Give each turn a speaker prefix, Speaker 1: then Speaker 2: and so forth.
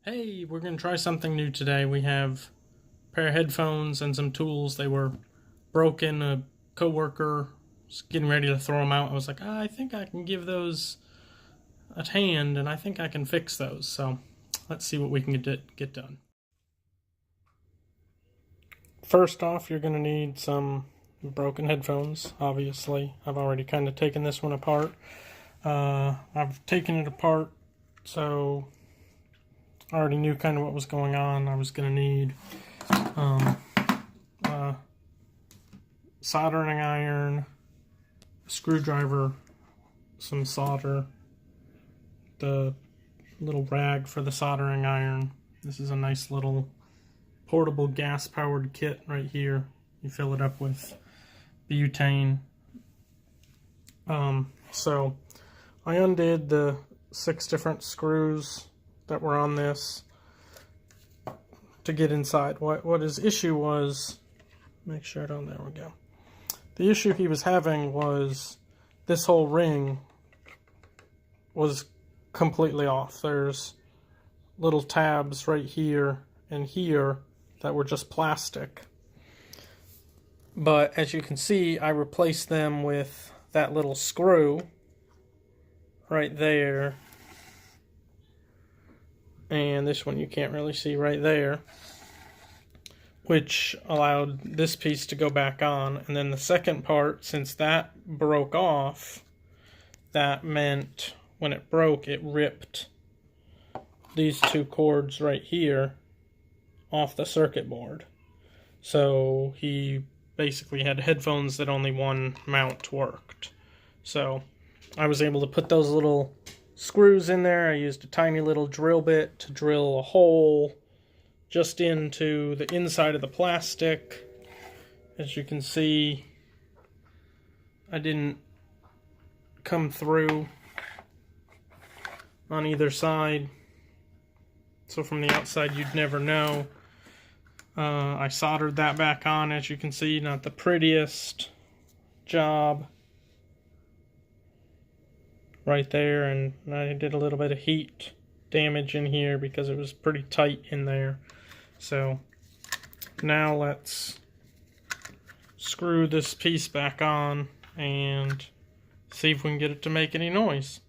Speaker 1: Hey, we're going to try something new today. We have a pair of headphones and some tools. They were broken. A coworker was getting ready to throw them out. I was like, I think I can give those a hand, and I think I can fix those. So let's see what we can get done. First off, you're going to need some broken headphones, obviously. I've already kind of taken this one apart. I've taken it apart, so I already knew kind of what was going on. I was going to need a soldering iron, a screwdriver, some solder, the little rag for the soldering iron. This is a nice little portable gas-powered kit right here. You fill it up with butane. So I undid the 6 different screws that were on this to get inside. What his issue was, make sure there we go. The issue he was having was this whole ring was completely off. There's little tabs right here and here that were just plastic. But as you can see, I replaced them with that little screw right there. And this one you can't really see right there, which allowed this piece to go back on. And then the second part, since that broke off, that meant when it broke, it ripped these 2 cords right here off the circuit board. So he basically had headphones that only one mount worked. So I was able to put those little screws in there. I used a tiny little drill bit to drill a hole just into the inside of the plastic. As you can see, I didn't come through on either side, so from the outside you'd never know. I soldered that back on, as you can see. Not the prettiest job right there, and I did a little bit of heat damage in here because it was pretty tight in there. So now let's screw this piece back on and see if we can get it to make any noise.